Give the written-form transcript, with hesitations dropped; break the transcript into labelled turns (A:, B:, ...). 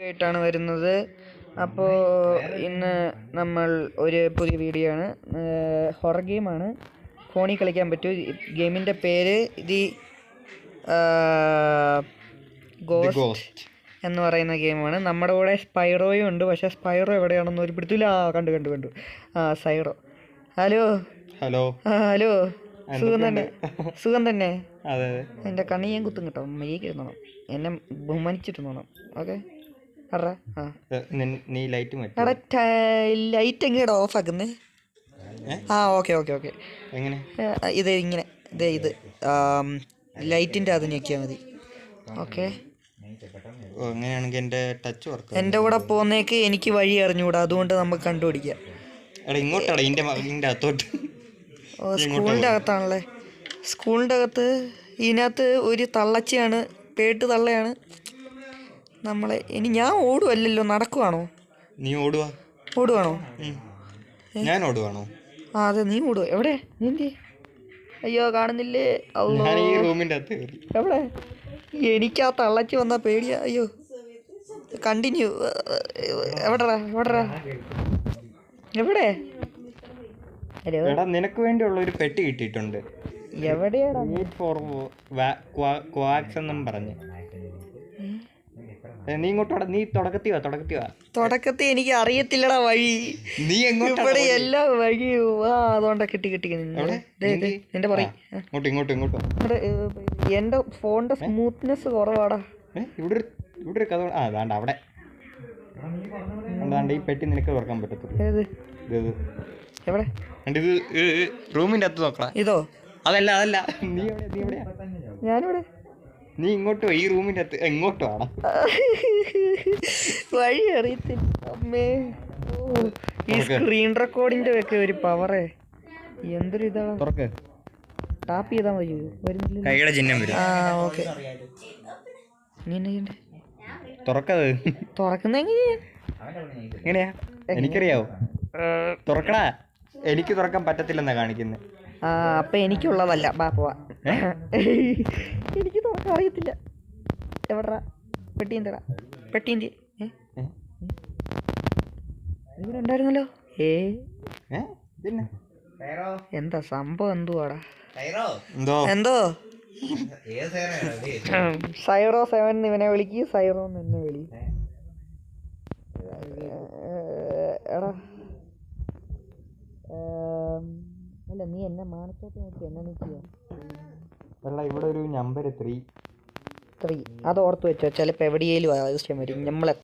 A: ആയിട്ടാണ് വരുന്നത്. അപ്പോൾ ഇന്ന് നമ്മൾ ഒരു പുതിയ വീഡിയോ ആണ്. ഹൊറർ ഗെയിമാണ്, ഫോണിൽ കളിക്കാൻ പറ്റൂ. ഗെയിമിൻ്റെ പേര് ഗോസ്റ്റ് എന്ന് പറയുന്ന ഗെയിമാണ്. നമ്മുടെ കൂടെ സ്പൈറോയും ഉണ്ട്. പക്ഷേ സ്പൈറോ എവിടെയാണെന്ന് ഒരു പിടുത്തില്ല. കണ്ടു സൈറോ. ഹലോ
B: ഹലോ
A: ഹലോ സുഖം തന്നെ.
B: അതെ,
A: എൻ്റെ കണ്ണി ഞാൻ കുത്തും കേട്ടോ. മര്യാദയ്ക്ക് ഇരുന്നോണം, എന്നെ ബഹുമാനിച്ചിരുന്നോണം. ഓക്കെ.
B: നീ ലൈറ്റ്
A: ലൈറ്റ് എങ്ങനെയാ ഓഫ് ആക്കുന്നേ? ഓക്കെ.
B: എങ്ങനെ?
A: ഇത് ഇങ്ങനെ ഇത് ലൈറ്റിൻ്റെ അത് ഞെക്കിയാൽ മതി. ഓക്കെ.
B: അങ്ങനെയാണെങ്കിൽ എൻ്റെ ടച്ച് വർക്ക്.
A: എൻ്റെ കൂടെ പോകുന്നേക്ക് എനിക്ക് വഴി അറിഞ്ഞുകൂടാ, അതുകൊണ്ട് നമുക്ക് കണ്ടുപിടിക്കാം.
B: ഇങ്ങോട്ടാണ് ഇതിൻ്റെ അകത്തോട്ട്.
A: സ്കൂളിൻ്റെ അകത്താണല്ലേ. സ്കൂളിൻ്റെ അകത്ത് ഇതിനകത്ത് ഒരു തള്ളച്ചിയാണ്, പേട്ട് തള്ളയാണ് നമ്മളെ. ഞാൻ ഓടുവല്ലോ, നടക്കുവാണോ?
B: നീ ഓടുവാണോ? ഞാൻ ഓടുവാണോ?
A: അതെ, നീ ഓടുക. എവിടെ നീ? അയ്യോ, കാണുന്നില്ലേ?
B: റൂമിൻ്റെ അകത്ത്
A: എവിടെ? എനിക്കാ തള്ളച്ചി വന്നാ പേടിയാ. അയ്യോ, കണ്ടിന്യൂ. എവിടെ?
B: എടാ, നിനക്ക് വേണ്ടിയുള്ള ഒരു പെട്ടി കിട്ടിയിട്ടുണ്ട്.
A: എവിടെയാടാ?
B: എന്നും പറഞ്ഞ് നീ ഇങ്ങോട്ടോടാ. നീ തുടക്കത്തിൽ
A: എനിക്ക് അറിയത്തില്ലടാ വഴി.
B: നീ
A: ഇവിടെ എല്ലാ വഴിയും. അതുകൊണ്ടാ കിട്ടി. നിന്റെ പറയും
B: ഇങ്ങോട്ടോ.
A: എന്റെ ഫോണിന്റെ സ്മൂത്ത്നെസ് കുറവാടാ.
B: ഇവിടെ ഒരു കഥ. അവിടെ ഈ പെട്ടി നിനക്ക് തുറക്കാൻ പറ്റത്തുള്ളൂ.
A: എവിടെ?
B: ഇത് റൂമിന്റെ അകത്ത് നോക്കണം.
A: ഇതോ?
B: അതല്ല. നീ എവിടെയാ?
A: ഞാനിവിടെ.
B: നീ ഇങ്ങോട്ടോ, ഈ റൂമിന്റെ അകത്ത് എങ്ങോട്ടോ ആടാ?
A: വഴി അറിയത്തില്ല അമ്മേ. ഈ സ്ക്രീൻ റെക്കോർഡിന്റെ ഒക്കെ ഒരു പവറേ, എന്തൊരു ഇതാ. ടാപ്പ് ചെയ്താൽ മതി, വരുന്നില്ല.
B: കൈയുടെ ചിഹ്നം വരും.
A: ഓക്കെ.
B: തുറക്കുന്ന എങ്ങനെയാ? എനിക്കറിയാവോ? തുറക്കടാ. എനിക്ക് തുറക്കാൻ പറ്റത്തില്ലെന്നാ കാണിക്കുന്നത്.
A: അപ്പൊ എനിക്കുള്ളതല്ല. പോവാ. എനിക്ക് തുറക്കാൻ അറിയത്തില്ല. എവിടാ പെട്ടീൻ്റെ? ഇവിടെ ഉണ്ടായിരുന്നല്ലോ. എന്താ സംഭവം? എന്തുവാടാ? എന്തോ സൈറോ 7 ഇവനെ വിളിക്ക്, സൈറോ എന്നെ വിളി. എടാ അല്ല, നീ എന്നെ മാനത്തോട്ട് നോക്കി എന്നെ നീ ചെയ്യാം.
B: ഇവിടെ ഒരു നമ്പർ 3
A: അത് ഓർത്ത് വെച്ചോ. ചിലപ്പോൾ എവിടെയെങ്കിലും ആവശ്യം വരും. നമ്മളെ